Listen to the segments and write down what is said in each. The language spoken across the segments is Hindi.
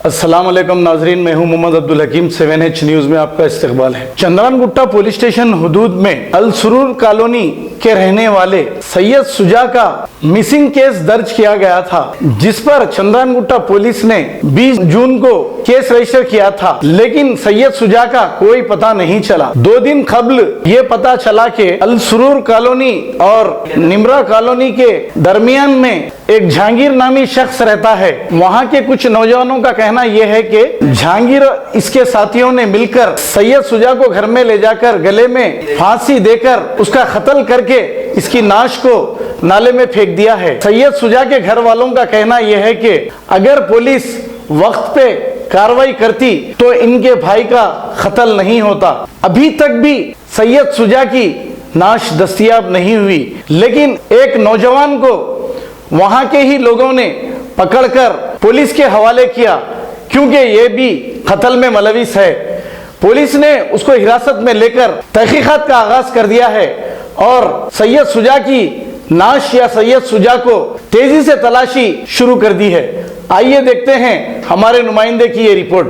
अस्सलाम वालेकुम नाजरीन, मैं हूं मोहम्मद अब्दुल हकीम। 7H न्यूज में आपका इस्तकबाल है। चंद्रानगुट्टा पुलिस स्टेशन हुदूद में अल सुरूर कॉलोनी के रहने वाले सैयद सुजा का मिसिंग केस दर्ज किया गया था, जिस पर चंद्रानगुट्टा पुलिस ने 20 जून को केस रजिस्टर किया था, लेकिन सैयद सुजा का कोई पता नहीं चला। 2 दिन कबल ये पता चला कि अल सुरूर कॉलोनी और निमरा कॉलोनी के दरमियान में एक जहांगीर नामी शख्स रहता है। वहाँ के कुछ नौजवानों का कहना यह है कि जहांगीर इसके साथियों ने मिलकर सैयद सुजा को घर में ले जाकर गले में फांसी देकर उसका कत्ल करके इसकी नाश को नाले में फेंक दिया है। सैयद सुजा के घर वालों का कहना यह है कि अगर पुलिस वक्त पे कार्रवाई करती तो इनके भाई का कत्ल नहीं होता। अभी तक भी सैयद सुजा की नाश दस्तयाब नहीं हुई, लेकिन एक नौजवान को वहां के ही लोगों ने पकड़कर पुलिस के हवाले किया, क्योंकि ये भी कत्ल में मुलविस है। पुलिस ने उसको हिरासत में लेकर तहकीकात का आगाज कर दिया है और सैयद सुजा की नाश या सैयद सुजा को तेजी से तलाशी शुरू कर दी है। आइए देखते हैं हमारे नुमाइंदे की ये रिपोर्ट।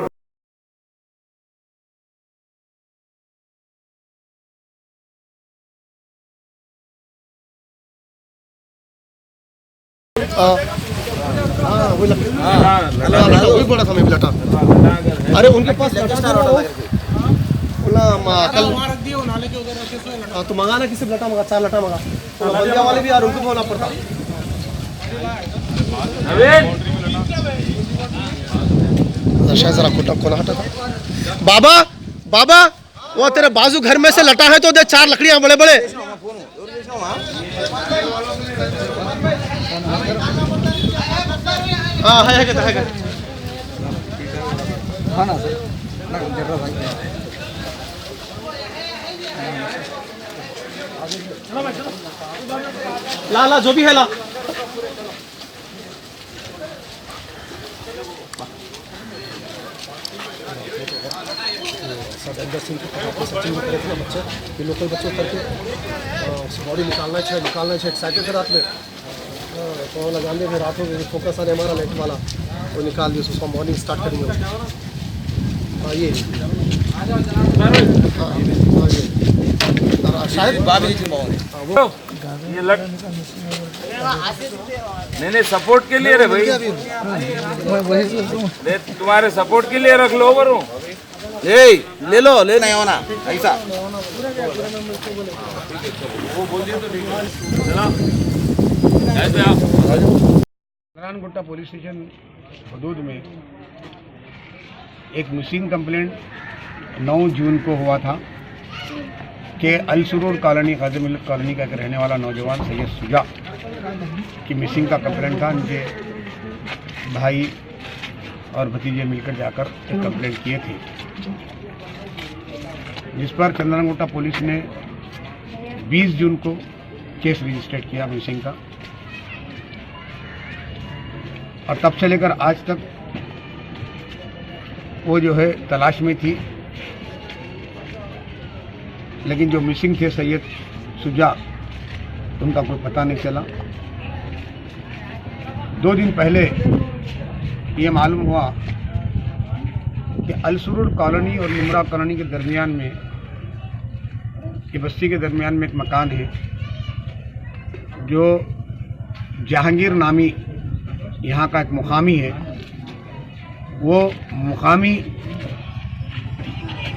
वही बड़ा था मैं लटा। अरे उनके पास तो मंगाना किसी लटा मंगा, 4 लटा मंगा। बंदिया वाले भी यार उनको बोलना पड़ता। जरा कोना हटा था। बाबा बाबा वो तेरे बाजू घर में से लटा है तो दे 4 लकड़ियां बड़े बड़े। हाँ है ना सर ला जो भी है ला। बच्चे लोकल बच्चों करके बॉडी निकालना है एक्साइटेड रात में तो लगाने में रात हो गई। फोकस आने हमारा लाइट वाला वो निकाल दिया, उसको मॉर्निंग स्टार्ट करेंगे। ये शायद नहीं सपोर्ट के लिए रे भाई, तुम्हारे सपोर्ट के लिए रख लो। बरू ले लो नहीं होना ऐसा वो बोल दिया तो ठीक है। चंद्रानगुट्टा पुलिस स्टेशन हदूद में एक मिसिंग कंप्लेंट 9 जून को हुआ था कि अल सुरूर कॉलोनी गाजी मिल्लत कॉलोनी का रहने वाला नौजवान सैयद सुजा की मिसिंग का कंप्लेंट था। उनके भाई और भतीजे मिलकर जाकर एक कंप्लेंट किए थे, जिस पर चंद्रानगुट्टा पुलिस ने 20 जून को केस रजिस्टर्ड किया मिसिंग का, और तब से लेकर आज तक वो जो है तलाश में थी। लेकिन जो मिसिंग थे सैयद सुजा, उनका कोई पता नहीं चला। 2 दिन पहले ये मालूम हुआ कि अल सुरूर कॉलोनी और निमरा कॉलोनी के दरमियान में, ये बस्ती के दरमियान में एक मकान है जो जहांगीर नामी यहाँ का एक मुकामी है। वो मुकामी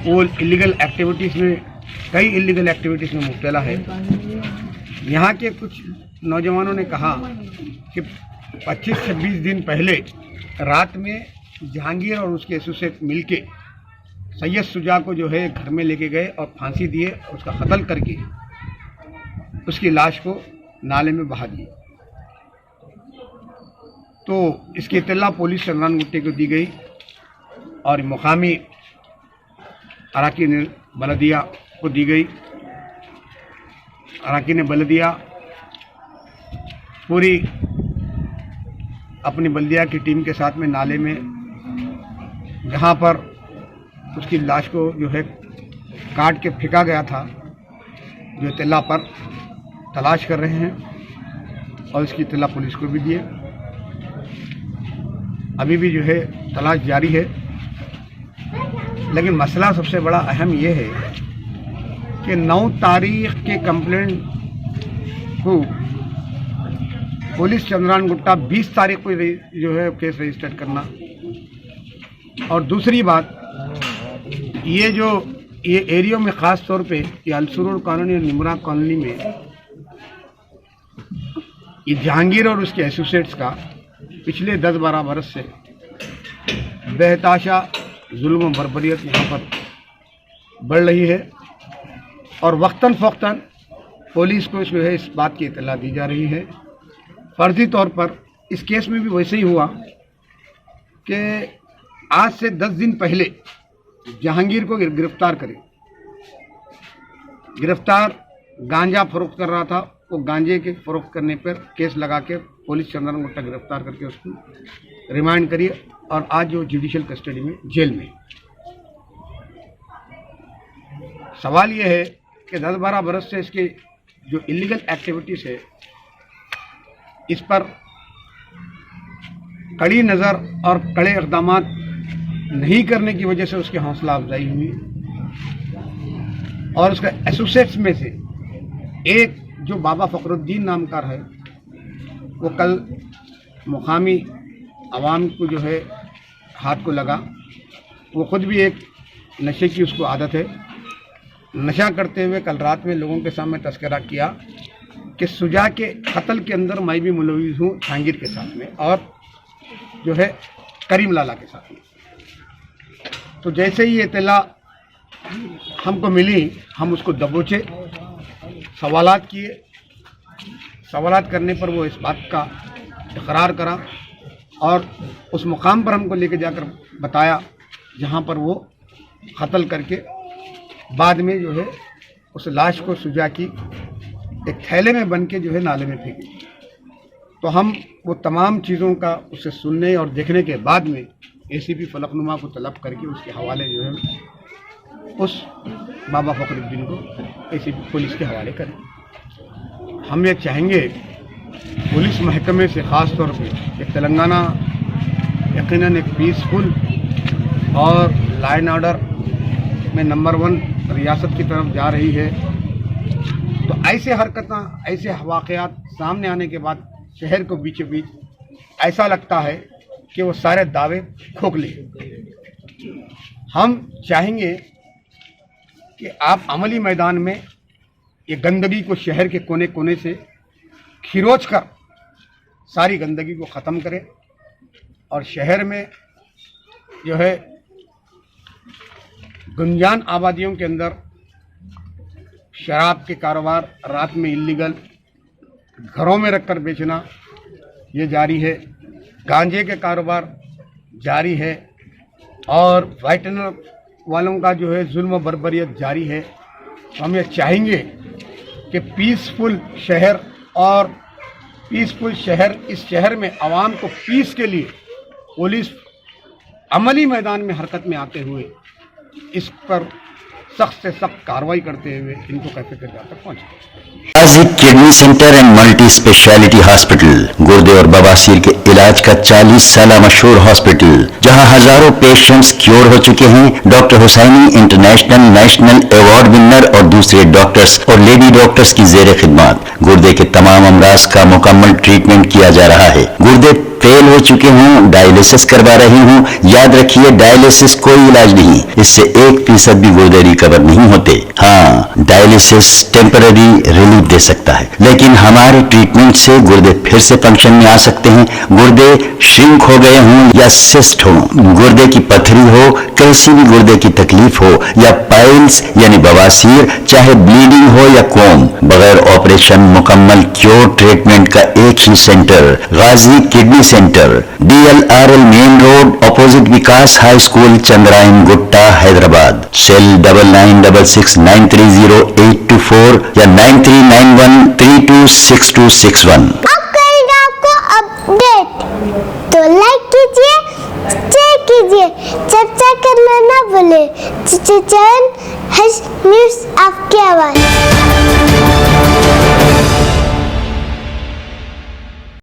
वो इलीगल एक्टिविटीज़ में, कई इलीगल एक्टिविटीज़ में मुब्तला है। यहाँ के कुछ नौजवानों ने कहा कि 25-26 दिन पहले रात में जहांगीर और उसके एसोसिएट मिलके सैयद सुजा को जो है घर में लेके गए और फांसी दिए, उसका कत्ल करके उसकी लाश को नाले में बहा दिए। तो इसकी इत्तला पुलिस चंद्रानगुट्टे को दी गई और मुकामी अराकीन बलदिया को दी गई। अराकीन बलदिया पूरी अपनी बल्दिया की टीम के साथ में नाले में, जहाँ पर उसकी लाश को जो है काट के फेंका गया था, जो इत्तला पर तलाश कर रहे हैं और इसकी इत्तला पुलिस को भी दिए। अभी भी जो है तलाश जारी है। लेकिन मसला सबसे बड़ा अहम ये है कि 9 तारीख के कंप्लेंट को पुलिस चंद्रान गुट्टा 20 तारीख को जो है केस रजिस्टर करना, और दूसरी बात ये एरिया में ख़ास तौर पे ये अलसुरूर कॉलोनी और निमरा कॉलोनी में ये जहांगीर और उसके एसोसिएट्स का पिछले 10-12 बरस से बेहताशा जुल्म और बर्बरियत यहाँ पर बढ़ रही है, और वक्तन फ़ौक्तन पुलिस को जो है इस बात की इत्तला दी जा रही है। फर्जी तौर पर इस केस में भी वैसे ही हुआ कि आज से 10 दिन पहले जहांगीर को गिरफ्तार करे। गिरफ्तार गांजा फरोख्त कर रहा था, वो गांजे के फरोख्त करने पर केस लगा के पुलिस चंद्रान गुट्टा गिरफ्तार करके उसको रिमांड करी, और आज वो जुडिशियल कस्टडी में जेल में। सवाल ये है कि 10-12 बरस से इसके जो इलीगल एक्टिविटीज़ है इस पर कड़ी नज़र और कड़े इक़दाम नहीं करने की वजह से उसकी हौसला अफजाई हुई, और उसका एसोसिएट्स में से एक जो बाबा फ़खरुद्दीन नाम का है वो कल मुकामी आवाम को जो है हाथ को लगा। वो ख़ुद भी एक नशे की उसको आदत है। नशा करते हुए कल रात में लोगों के सामने तस्करा किया कि सुजा के कत्ल के अंदर मैं भी मुलविस हूँ जहांगीर के साथ में और जो है करीम लाला के साथ में। तो जैसे ही ये इत्तला हमको मिली हम उसको दबोचे, सवालात किए। सवालात करने पर वो इस बात का इकरार करा और उस मुकाम पर हमको लेके जाकर बताया जहाँ पर वो कत्ल करके बाद में जो है उस लाश को सुजा की एक थैले में बन के जो है नाले में फेंकी। तो हम वो तमाम चीज़ों का उसे सुनने और देखने के बाद में एसीपी फलकनुमा को तलब करके उसके हवाले जो है उस बाबा फ़खरुद्दीन को एसीपी पुलिस के हवाले करें। हम ये चाहेंगे पुलिस महकमे से ख़ास तौर पे कि तेलंगाना यकीनन एक पीसफुल और लाइन ऑर्डर में नंबर 1 रियासत की तरफ जा रही है। तो ऐसे हरकतें, ऐसे वाक़यात सामने आने के बाद शहर को बीचों बीच ऐसा लगता है कि वो सारे दावे खोखले। हम चाहेंगे कि आप अमली मैदान में ये गंदगी को शहर के कोने कोने से खिरोच कर सारी गंदगी को ख़त्म करें और शहर में जो है गुंजान आबादियों के अंदर शराब के कारोबार रात में इल्लीगल घरों में रखकर बेचना ये जारी है, गांजे के कारोबार जारी है और वाइटनर वालों का जो है जुल्म बर्बरियत जारी है। हम ये चाहेंगे कि पीसफुल शहर और पीसफुल शहर, इस शहर में आवाम को पीस के लिए पुलिस अमली मैदान में हरकत में आते हुए इस पर सख्त से सख्त कार्रवाई करते हुए इनको कैफे के तक पहुँचे। Ghazi kidney centre and multi speciality hospital गुर्दे और बवासीर के इलाज का 40 साल मशहूर हॉस्पिटल जहां हजारों पेशेंट्स क्योर हो चुके हैं। Doctor Hussaini international national award winner और दूसरे डॉक्टर्स और लेडी डॉक्टर्स की जेर खिदमत गुर्दे के तमाम अमराज का मुकम्मल ट्रीटमेंट किया जा रहा है। गुर्दे फेल हो चुके हों, डायलिसिस करवा रही हूं, याद रखिए डायलिसिस कोई इलाज नहीं, इससे 1% भी गुर्दे रिकवर नहीं होते। हाँ, डायलिसिस टेम्पररी रिलीफ दे सकता है, लेकिन हमारे ट्रीटमेंट से गुर्दे फिर से फंक्शन में आ सकते हैं। गुर्दे श्रिंक हो गए हों या सिस्ट हो, गुर्दे की पथरी हो, कैसी भी गुर्दे की तकलीफ हो या पाइल्स यानी बवासीर, चाहे ब्लीडिंग हो या कोम, बगैर ऑपरेशन मुकम्मल क्योर ट्रीटमेंट का एक ही centre Ghazi kidney centre, DLRL main road opposite Vikas high school, Chandrayangutta, Hyderabad. Cell 9966930824 या 9391326261। अब करेंगे आपको अपडेट, तो लाइक कीजिए, शेयर कीजिए, चर्चा करना ना भूले। चैनल न्यूज़ आपकी आवाज़।